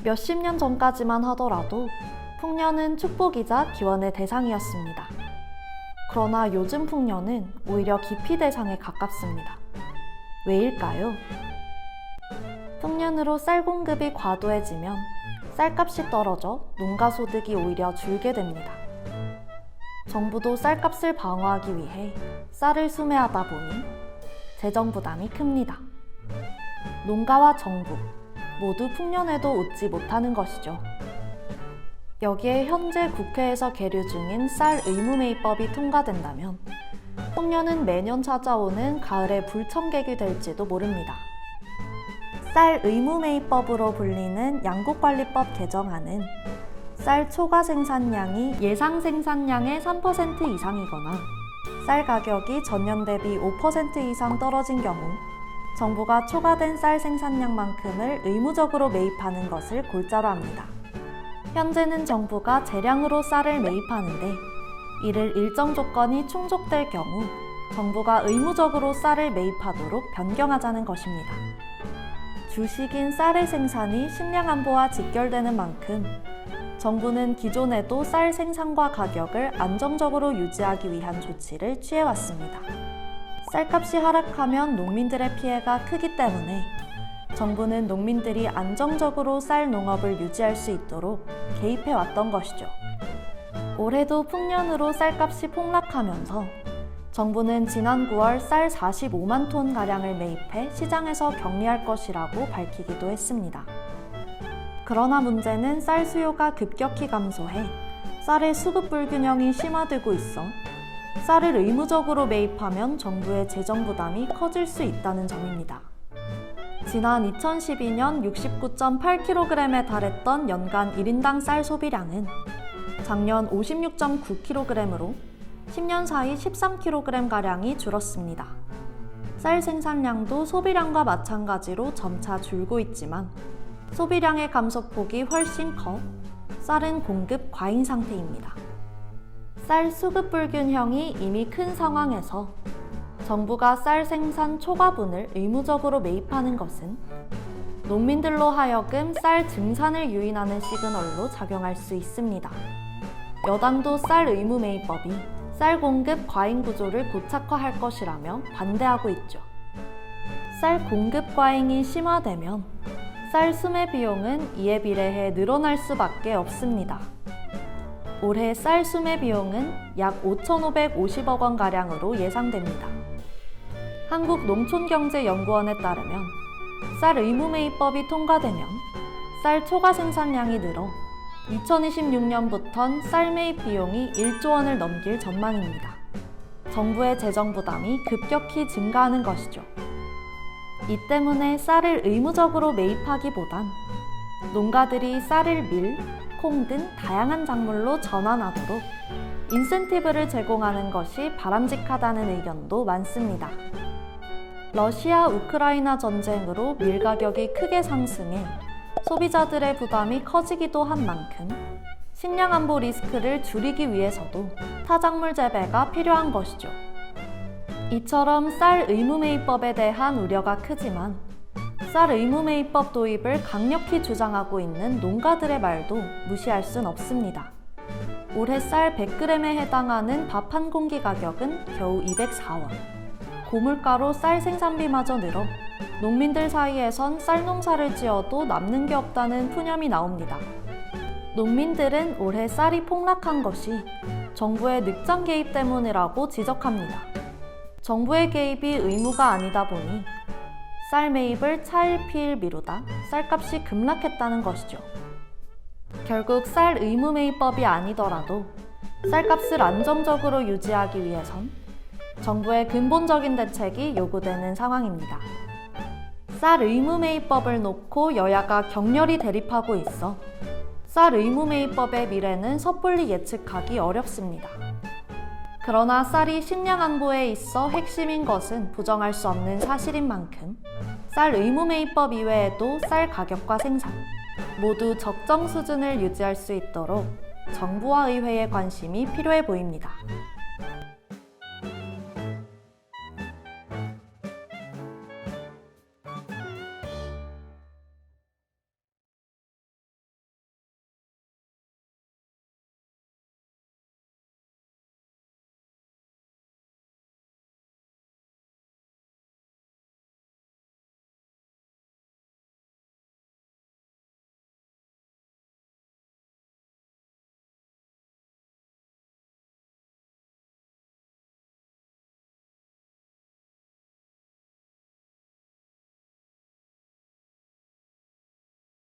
몇십 년 전까지만 하더라도 풍년은 축복이자 기원의 대상이었습니다. 그러나 요즘 풍년은 오히려 기피 대상에 가깝습니다. 왜일까요? 풍년으로 쌀 공급이 과도해지면 쌀값이 떨어져 농가 소득이 오히려 줄게 됩니다. 정부도 쌀값을 방어하기 위해 쌀을 수매하다 보니 재정 부담이 큽니다. 농가와 정부 모두 풍년에도 웃지 못하는 것이죠. 여기에 현재 국회에서 계류 중인 쌀 의무매입법이 통과된다면 풍년은 매년 찾아오는 가을의 불청객이 될지도 모릅니다. 쌀 의무매입법으로 불리는 양국관리법 개정안은 쌀 초과 생산량이 예상 생산량의 3% 이상이거나 쌀 가격이 전년 대비 5% 이상 떨어진 경우 정부가 초과된 쌀 생산량만큼을 의무적으로 매입하는 것을 골자로 합니다. 현재는 정부가 재량으로 쌀을 매입하는데 이를 일정 조건이 충족될 경우 정부가 의무적으로 쌀을 매입하도록 변경하자는 것입니다. 주식인 쌀의 생산이 식량 안보와 직결되는 만큼 정부는 기존에도 쌀 생산과 가격을 안정적으로 유지하기 위한 조치를 취해왔습니다. 쌀값이 하락하면 농민들의 피해가 크기 때문에 정부는 농민들이 안정적으로 쌀 농업을 유지할 수 있도록 개입해왔던 것이죠. 올해도 풍년으로 쌀값이 폭락하면서 정부는 지난 9월 쌀 45만 톤가량을 매입해 시장에서 격리할 것이라고 밝히기도 했습니다. 그러나 문제는 쌀 수요가 급격히 감소해 쌀의 수급 불균형이 심화되고 있어 쌀을 의무적으로 매입하면 정부의 재정 부담이 커질 수 있다는 점입니다. 지난 2012년 69.8kg에 달했던 연간 1인당 쌀 소비량은 작년 56.9kg으로 10년 사이 13kg가량이 줄었습니다. 쌀 생산량도 소비량과 마찬가지로 점차 줄고 있지만 소비량의 감소폭이 훨씬 커 쌀은 공급 과잉 상태입니다. 쌀 수급 불균형이 이미 큰 상황에서 정부가 쌀 생산 초과분을 의무적으로 매입하는 것은 농민들로 하여금 쌀 증산을 유인하는 시그널로 작용할 수 있습니다. 여당도 쌀 의무 매입법이 쌀 공급 과잉 구조를 고착화할 것이라며 반대하고 있죠. 쌀 공급 과잉이 심화되면 쌀 수매 비용은 이에 비례해 늘어날 수밖에 없습니다. 올해 쌀 수매 비용은 약 5,550억 원가량으로 예상됩니다. 한국농촌경제연구원에 따르면 쌀 의무매입법이 통과되면 쌀 초과 생산량이 늘어 2026년부턴 쌀 매입 비용이 1조 원을 넘길 전망입니다. 정부의 재정 부담이 급격히 증가하는 것이죠. 이 때문에 쌀을 의무적으로 매입하기보단 농가들이 쌀을 밀, 콩 등 다양한 작물로 전환하도록 인센티브를 제공하는 것이 바람직하다는 의견도 많습니다. 러시아 우크라이나 전쟁으로 밀 가격이 크게 상승해 소비자들의 부담이 커지기도 한 만큼 식량 안보 리스크를 줄이기 위해서도 타작물 재배가 필요한 것이죠. 이처럼 쌀 의무매입법에 대한 우려가 크지만 쌀 의무매입법 도입을 강력히 주장하고 있는 농가들의 말도 무시할 순 없습니다. 올해 쌀 100g에 해당하는 밥 한 공기 가격은 겨우 204원. 고물가로 쌀 생산비마저 늘어 농민들 사이에선 쌀 농사를 지어도 남는 게 없다는 푸념이 나옵니다. 농민들은 올해 쌀이 폭락한 것이 정부의 늑장 개입 때문이라고 지적합니다. 정부의 개입이 의무가 아니다 보니 쌀 매입을 차일 피일 미루다 쌀값이 급락했다는 것이죠. 결국 쌀 의무 매입법이 아니더라도 쌀값을 안정적으로 유지하기 위해선 정부의 근본적인 대책이 요구되는 상황입니다. 쌀 의무 매입법을 놓고 여야가 격렬히 대립하고 있어 쌀 의무 매입법의 미래는 섣불리 예측하기 어렵습니다. 그러나 쌀이 식량 안보에 있어 핵심인 것은 부정할 수 없는 사실인 만큼 쌀 의무 매입법 이외에도 쌀 가격과 생산 모두 적정 수준을 유지할 수 있도록 정부와 의회의 관심이 필요해 보입니다.